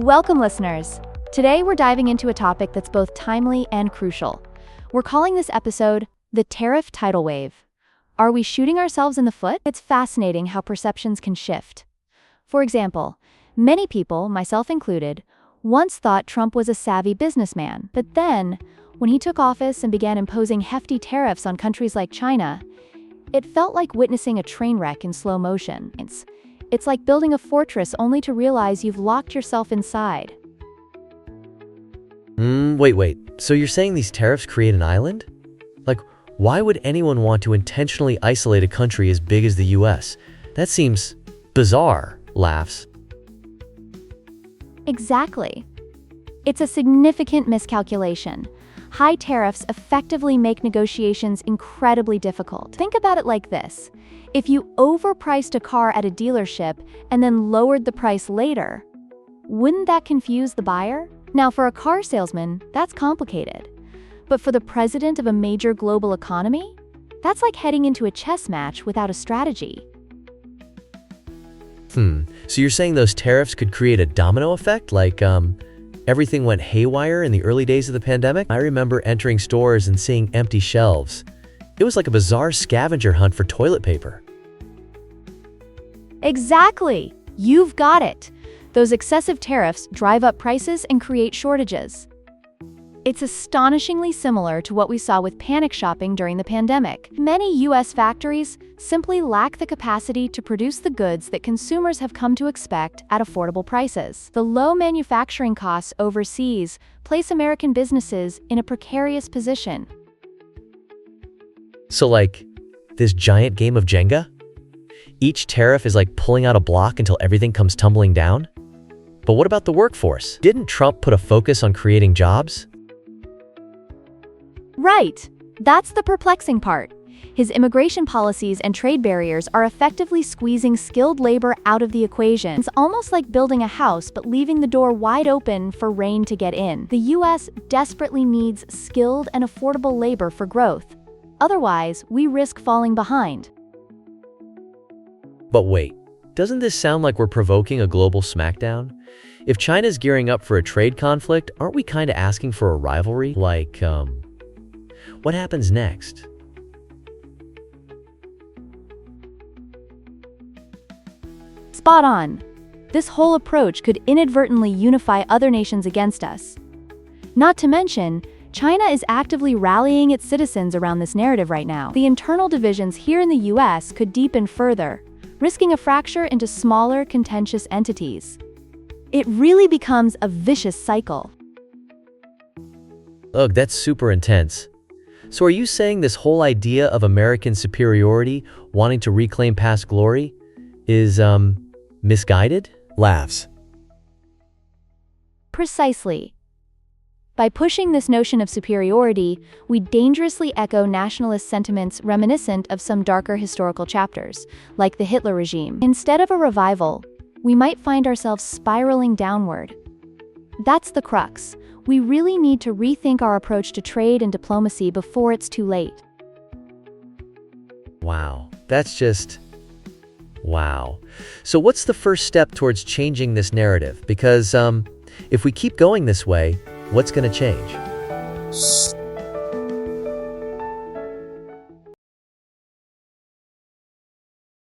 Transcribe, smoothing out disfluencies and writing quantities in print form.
Welcome, listeners. Today we're diving into a topic that's both timely and crucial. We're calling this episode the tariff tidal wave. Are we shooting ourselves in the foot? It's fascinating how perceptions can shift. For example, many people, myself included, once thought Trump was a savvy businessman. But then, when he took office and began imposing hefty tariffs on countries like China, it felt like witnessing a train wreck in slow motion. It's like building a fortress only to realize you've locked yourself inside. Wait. So you're saying these tariffs create an island? Like, why would anyone want to intentionally isolate a country as big as the US? That seems bizarre, laughs. Exactly. It's a significant miscalculation. High tariffs effectively make negotiations incredibly difficult. Think about it like this. If you overpriced a car at a dealership and then lowered the price later, wouldn't that confuse the buyer? Now, for a car salesman, that's complicated. But for the president of a major global economy, that's like heading into a chess match without a strategy. So you're saying those tariffs could create a domino effect? Like, everything went haywire in the early days of the pandemic? I remember entering stores and seeing empty shelves. It was like a bizarre scavenger hunt for toilet paper. Exactly. You've got it. Those excessive tariffs drive up prices and create shortages. It's astonishingly similar to what we saw with panic shopping during the pandemic. Many US factories simply lack the capacity to produce the goods that consumers have come to expect at affordable prices. The low manufacturing costs overseas place American businesses in a precarious position. So like, this giant game of Jenga? Each tariff is like pulling out a block until everything comes tumbling down? But what about the workforce? Didn't Trump put a focus on creating jobs? Right. That's the perplexing part. His immigration policies and trade barriers are effectively squeezing skilled labor out of the equation. It's almost like building a house but leaving the door wide open for rain to get in. The US desperately needs skilled and affordable labor for growth. Otherwise, we risk falling behind. But wait, doesn't this sound like we're provoking a global smackdown? If China's gearing up for a trade conflict, aren't we kind of asking for a rivalry? Like, what happens next? Spot on. This whole approach could inadvertently unify other nations against us. Not to mention, China is actively rallying its citizens around this narrative right now. The internal divisions here in the US could deepen further, risking a fracture into smaller, contentious entities. It really becomes a vicious cycle. Ugh, that's super intense. So are you saying this whole idea of American superiority, wanting to reclaim past glory, is, misguided? Laughs. Precisely. By pushing this notion of superiority, we dangerously echo nationalist sentiments reminiscent of some darker historical chapters, like the Hitler regime. Instead of a revival, we might find ourselves spiraling downward. That's the crux. We really need to rethink our approach to trade and diplomacy before it's too late. Wow, that's just... wow. So what's the first step towards changing this narrative? Because, if we keep going this way, what's going to change?